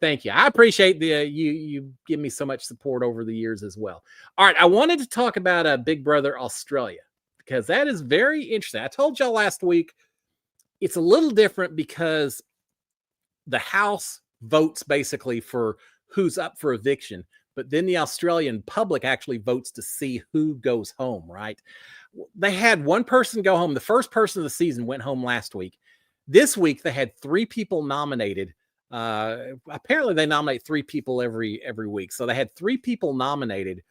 thank you. I appreciate you give me so much support over the years as well. All right, I wanted to talk about Big Brother Australia because that is very interesting. I told y'all last week it's a little different because the House votes basically for who's up for eviction, but then the Australian public actually votes to see who goes home, right? They had one person go home. The first person of the season went home last week. This week, they had 3 people nominated. Apparently they nominate 3 people every week. So they had 3 people nominated.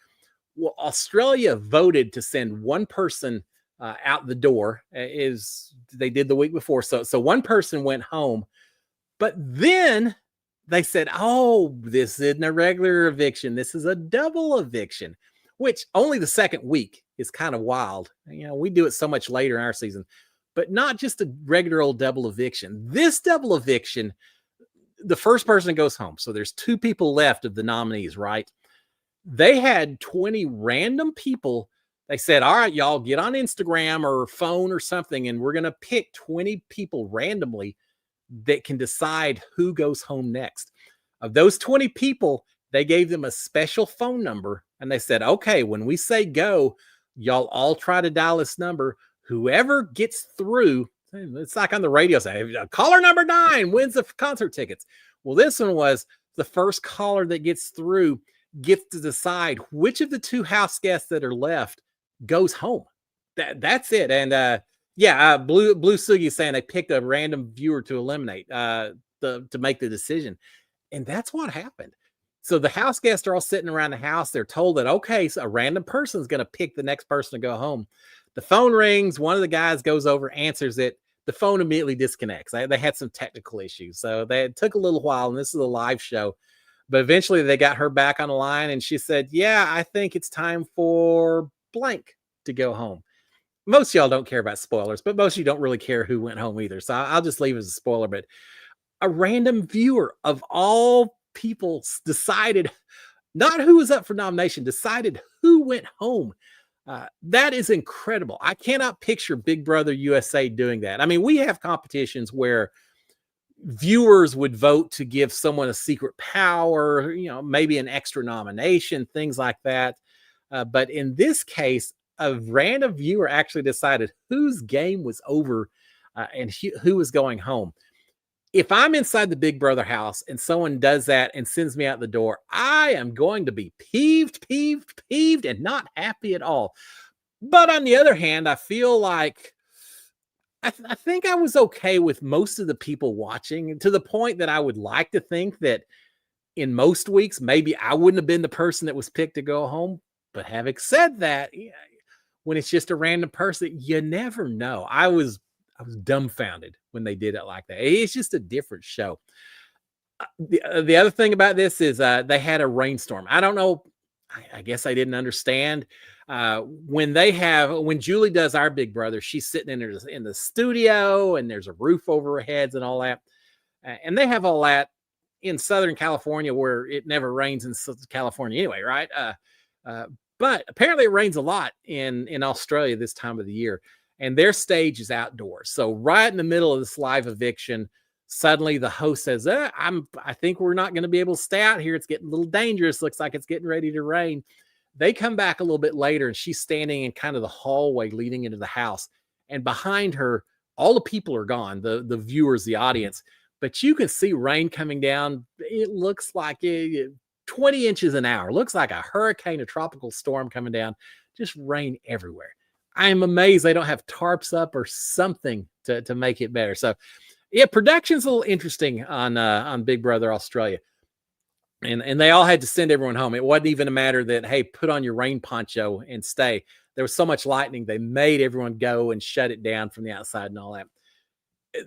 Well, Australia voted to send one person out the door, is they did the week before. So one person went home, but then they said, oh, this isn't a regular eviction. This is a double eviction, which only the second week is kind of wild. We do it so much later in our season, but not just a regular old double eviction. This double eviction, the first person goes home. So there's 2 people left of the nominees, right? They had 20 random people. They said, all right, y'all get on Instagram or phone or something, and we're going to pick 20 people randomly that can decide who goes home next. Of those 20 people, they gave them a special phone number, and they said, okay, when we say go, y'all all try to dial this number. Whoever gets through, it's like on the radio saying, caller number 9 wins the concert tickets. Well, this one was the first caller that gets through gets to decide which of the 2 house guests that are left goes home. That's it. And Blue Sugi saying they picked a random viewer to eliminate to make the decision. And that's what happened. So the house guests are all sitting around the house. They're told that, okay, so a random person is going to pick the next person to go home. The phone rings. One of the guys goes over, answers it. The phone immediately disconnects. They had some technical issues. So it took a little while, and this is a live show. But eventually they got her back on the line, and she said, yeah, I think it's time for blank to go home. Most of y'all don't care about spoilers, but most of you don't really care who went home either. So I'll just leave it as a spoiler. But a random viewer of all people decided not who was up for nomination, decided who went home. That is incredible. I cannot picture Big Brother USA doing that. I mean, we have competitions where viewers would vote to give someone a secret power, maybe an extra nomination, things like that. But in this case, a random viewer actually decided whose game was over and who was going home. If I'm inside the Big Brother house and someone does that and sends me out the door, I am going to be peeved, and not happy at all. But on the other hand, I feel like I think I was okay with most of the people watching, to the point that I would like to think that in most weeks, maybe I wouldn't have been the person that was picked to go home. But having said that, when it's just a random person, you never know. I was dumbfounded when they did it like that. It's just a different show. The other thing about this is they had a rainstorm. I don't know. I guess I didn't understand when Julie does our Big Brother. She's sitting in the studio, and there's a roof over her heads and all that. And they have all that in Southern California, where it never rains in California anyway, right? But apparently it rains a lot in Australia this time of the year, and their stage is outdoors. So right in the middle of this live eviction, suddenly the host says, I think we're not going to be able to stay out here. It's getting a little dangerous. Looks like it's getting ready to rain. They come back a little bit later, and she's standing in kind of the hallway leading into the house. And behind her, all the people are gone, the viewers, the audience. But you can see rain coming down. It looks like 20 inches an hour. Looks like a hurricane, a tropical storm coming down. Just rain everywhere. I am amazed they don't have tarps up or something to make it better. So, yeah, production's a little interesting on Big Brother Australia. And they all had to send everyone home. It wasn't even a matter that, hey, put on your rain poncho and stay. There was so much lightning, they made everyone go and shut it down from the outside and all that.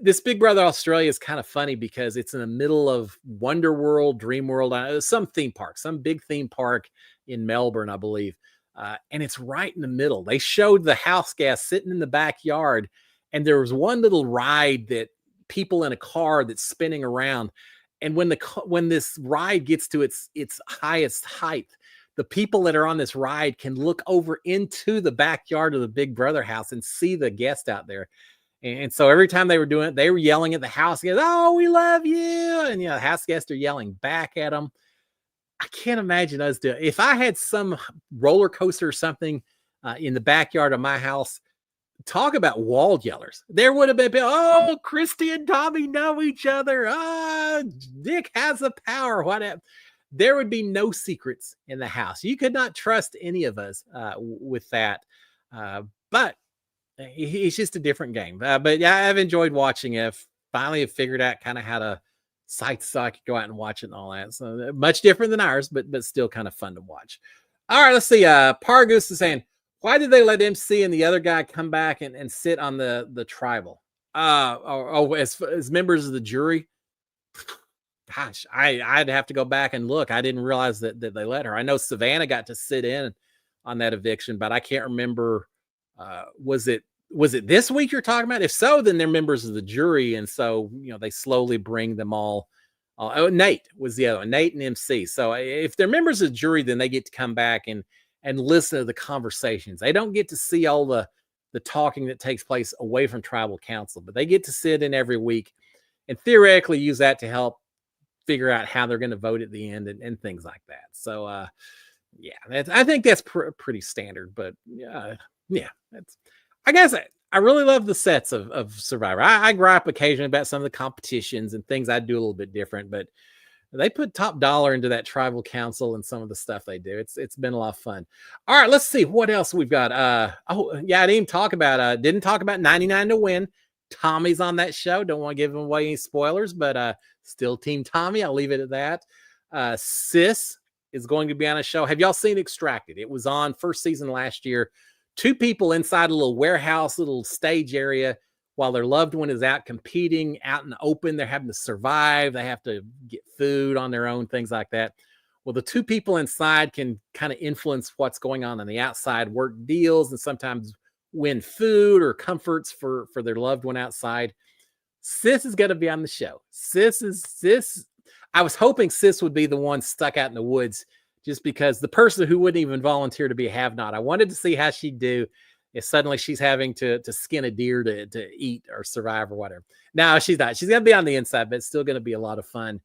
This Big Brother Australia is kind of funny because it's in the middle of Wonder World, Dream World, some theme park, some big theme park in Melbourne, I believe. And it's right in the middle. They showed the house guests sitting in the backyard, and there was one little ride that people in a car that's spinning around. And when this ride gets to its highest height, the people that are on this ride can look over into the backyard of the Big Brother house and see the guest out there. And so every time they were doing it, they were yelling at the house guests, "Oh, we love you!" And the house guests are yelling back at them. I can't imagine us doing. If I had some roller coaster or something in the backyard of my house, talk about wall yellers. There would have been, "Oh, Christy and Tommy know each other. Dick has the power." Whatever. There would be no secrets in the house. You could not trust any of us with that. But it's just a different game. But yeah, I've enjoyed watching it. Finally have figured out kind of how to sight so I could go out and watch it and all that. So much different than ours, but still kind of fun to watch. All right, let's see. Pargus is saying, why did they let MC and the other guy come back and sit on the tribal? As members of the jury? Gosh, I'd have to go back and look. I didn't realize that they let her. I know Savannah got to sit in on that eviction, but I can't remember. Was it this week you're talking about? If so, then they're members of the jury, and so they slowly bring them all. Nate was the other one, Nate and MC. So if they're members of the jury, then they get to come back and listen to the conversations. They don't get to see all the talking that takes place away from tribal council, but they get to sit in every week and theoretically use that to help figure out how they're going to vote at the end and things like that. So yeah, I think that's pretty standard, but yeah, I guess I really love the sets of Survivor. I gripe occasionally about some of the competitions and things I do a little bit different, but they put top dollar into that tribal council and some of the stuff they do. It's been a lot of fun. All right, let's see what else we've got. I didn't talk about 99 to Win. Tommy's on that show. Don't want to give him away any spoilers, but still Team Tommy. I'll leave it at that. Sis is going to be on a show. Have y'all seen Extracted? It was on first season last year. 2 people inside a little warehouse, little stage area, while their loved one is out competing out in the open. They're having to survive. They have to get food on their own, things like that. Well, the 2 people inside can kind of influence what's going on the outside, work deals, and sometimes win food or comforts for their loved one outside. Sis is going to be on the show. Sis. I was hoping Sis would be the one stuck out in the woods, just because the person who wouldn't even volunteer to be a have-not. I wanted to see how she'd do if suddenly she's having to skin a deer to eat or survive or whatever. No, she's not. She's going to be on the inside, but it's still going to be a lot of fun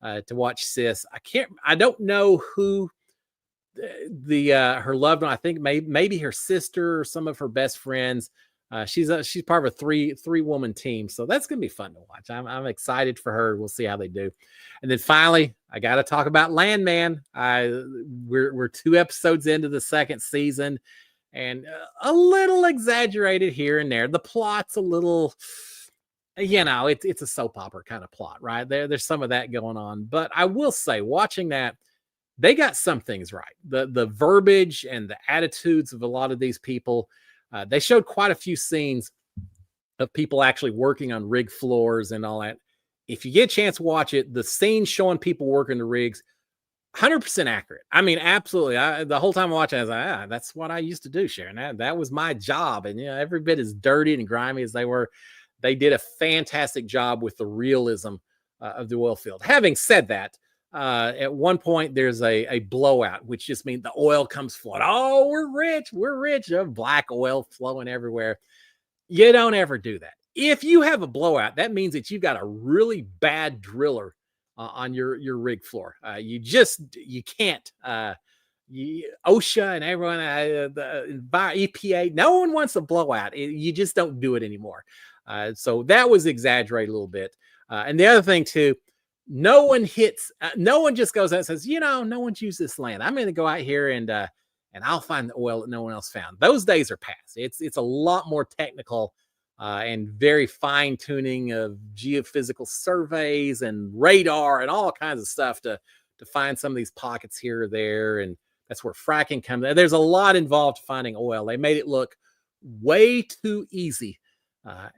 to watch Sis. I don't know who her loved one. I think maybe her sister or some of her best friends. She's part of a three woman team, so that's gonna be fun to watch. I'm excited for her. We'll see how they do. And then finally, I got to talk about Landman. We're 2 episodes into the 2nd season, and a little exaggerated here and there. The plot's a little, it's a soap opera kind of plot, right? There's some of that going on. But I will say, watching that, they got some things right. The verbiage and the attitudes of a lot of these people. They showed quite a few scenes of people actually working on rig floors and all that. If you get a chance to watch it, the scene showing people working the rigs, 100% accurate. I mean, absolutely. The whole time watching, I was like, that's what I used to do, Sharon. That was my job. And, every bit as dirty and grimy as they were, they did a fantastic job with the realism of the oil field. Having said that, at one point, there's a blowout, which just means the oil comes flowing. Oh, we're rich. We're rich. Black oil flowing everywhere. You don't ever do that. If you have a blowout, that means that you've got a really bad driller on your rig floor. You can't. OSHA and everyone, the EPA, no one wants a blowout. You just don't do it anymore. So that was exaggerated a little bit. And the other thing too, no one just goes out and says, no one's used this land. I'm going to go out here and I'll find the oil that no one else found. Those days are past. It's a lot more technical and very fine tuning of geophysical surveys and radar and all kinds of stuff to find some of these pockets here or there. And that's where fracking comes in. There's a lot involved finding oil. They made it look way too easy.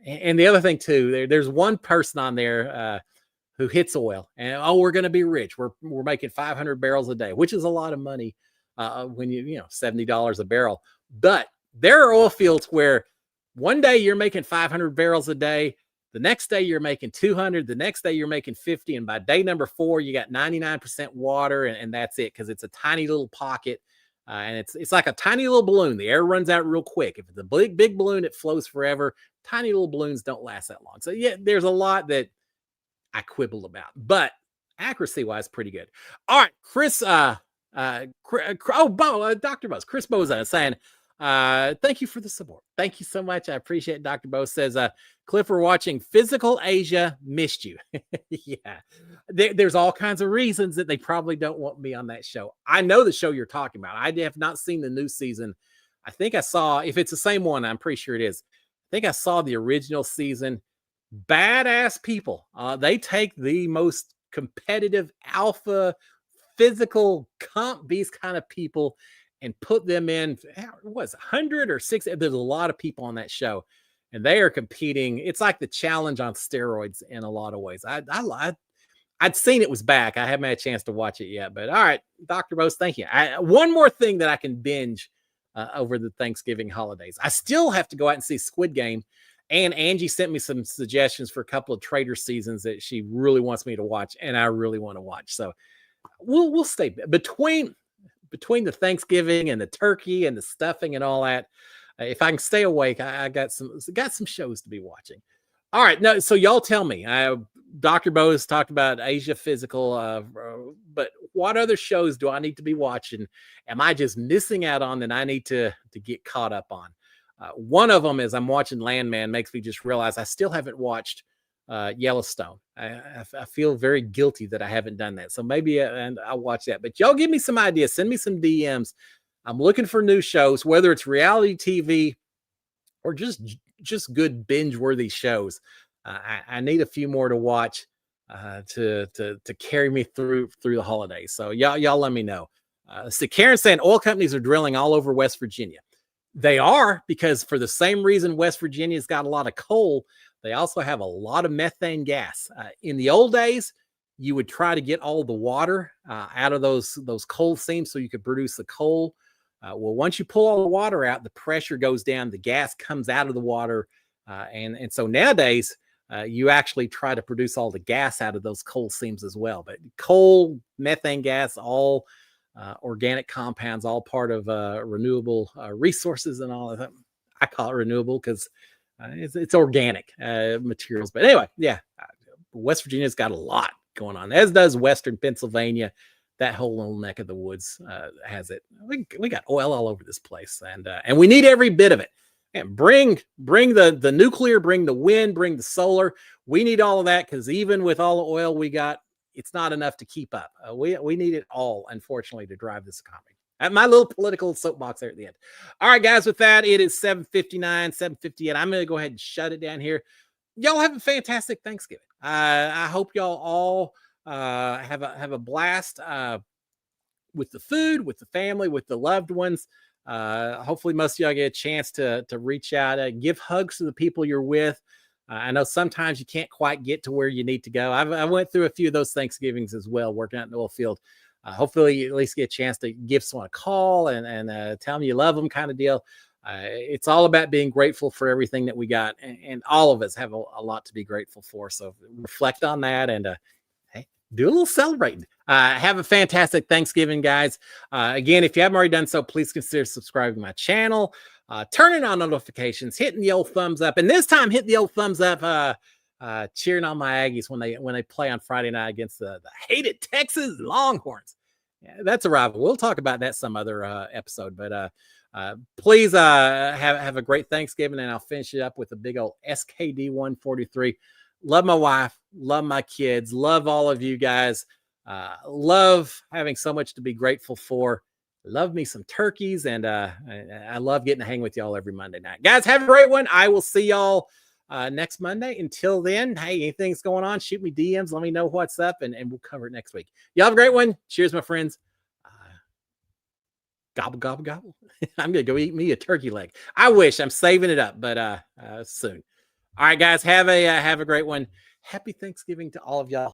And the other thing too, there's one person on there who hits oil and, we're going to be rich. We're making 500 barrels a day, which is a lot of money when $70 a barrel. But there are oil fields where one day you're making 500 barrels a day. The next day you're making 200. The next day you're making 50. And by day number 4, you got 99% water, and that's it, because it's a tiny little pocket. And it's like a tiny little balloon. The air runs out real quick. If it's a big balloon, it flows forever. Tiny little balloons don't last that long. So yeah, there's a lot that I quibble about, but accuracy wise, pretty good. All right, Chris, Dr. Bose, Chris Boza is saying, thank you for the support. Thank you so much. I appreciate it. Dr. Bose says, Cliff, we're watching Physical Asia. Missed you. Yeah. There's all kinds of reasons that they probably don't want me on that show. I know the show you're talking about. I have not seen the new season. I think I saw, if it's the same one, I'm pretty sure it is. I think I saw the original season. Badass people. They take the most competitive alpha physical comp beast kind of people and put them in, what, 100 or 6? There's a lot of people on that show, and they are competing. It's like the challenge on steroids in a lot of ways. I'd seen it was back. I haven't had a chance to watch it yet, but all right, Dr. Bose, thank you. One more thing that I can binge over the Thanksgiving holidays. I still have to go out and see Squid Game, and Angie sent me some suggestions for a couple of Trader seasons that she really wants me to watch, and I really want to watch. So we'll stay between the Thanksgiving and the turkey and the stuffing and all that. If I can stay awake, I got some shows to be watching. All right, no, so y'all tell me. Dr. Bose talked about Asia Physical, but what other shows do I need to be watching? Am I just missing out on that I need to get caught up on? One of them is I'm watching Landman. Makes me just realize I still haven't watched Yellowstone. I feel very guilty that I haven't done that. So maybe and I'll watch that. But y'all give me some ideas. Send me some DMs. I'm looking for new shows, whether it's reality TV or just good binge-worthy shows. I need a few more to watch to carry me through the holidays. So y'all let me know. So Karen saying oil companies are drilling all over West Virginia. They are, because for the same reason West Virginia's got a lot of coal, they also have a lot of methane gas. In the old days, you would try to get all the water out of those coal seams so you could produce the coal. Well, once you pull all the water out, the pressure goes down, the gas comes out of the water. And so nowadays, you actually try to produce all the gas out of those coal seams as well. But coal, methane gas, all organic compounds, all part of renewable resources and all of that. I call it renewable because it's organic materials. But anyway, yeah, West Virginia's got a lot going on, as does Western Pennsylvania. That whole little neck of the woods has it. We got oil all over this place, and we need every bit of it. And bring the nuclear, bring the wind, bring the solar. We need all of that, because even with all the oil we got, it's not enough to keep up. We need it all, unfortunately, to drive this economy. At my little political soapbox there at the end. All right, guys, with that, it is 7:59, 7:58. I'm going to go ahead and shut it down here. Y'all have a fantastic Thanksgiving. I hope y'all all have a blast. with the food, with the family, with the loved ones. Hopefully, most of y'all get a chance to reach out, give hugs to the people you're with. I know sometimes you can't quite get to where you need to go. I went through a few of those Thanksgivings as well, working out in the oil field. Hopefully, you at least get a chance to give someone a call and tell them you love them, kind of deal. It's all about being grateful for everything that we got, and all of us have a lot to be grateful for. So reflect on that and hey, do a little celebrating. Have a fantastic Thanksgiving, guys. Again, if you haven't already done so, please consider subscribing to my channel, turning on notifications, hitting the old thumbs up, and this time hit the old thumbs up. Cheering on my Aggies when they play on Friday night against the hated Texas Longhorns. Yeah, that's a rival. We'll talk about that some other episode, but please have a great Thanksgiving, and I'll finish it up with a big old SKD 143. Love my wife, love my kids, love all of you guys. Love having so much to be grateful for. Love me some turkeys, and I love getting to hang with y'all every Monday night. Guys, have a great one. I will see y'all next Monday. Until then, hey, anything's going on, shoot me DMs, let me know what's up, and we'll cover it next week. Y'all have a great one. Cheers, my friends. Gobble, gobble, gobble. I'm going to go eat me a turkey leg. I wish. I'm saving it up, but soon. All right, guys, have a great one. Happy Thanksgiving to all of y'all.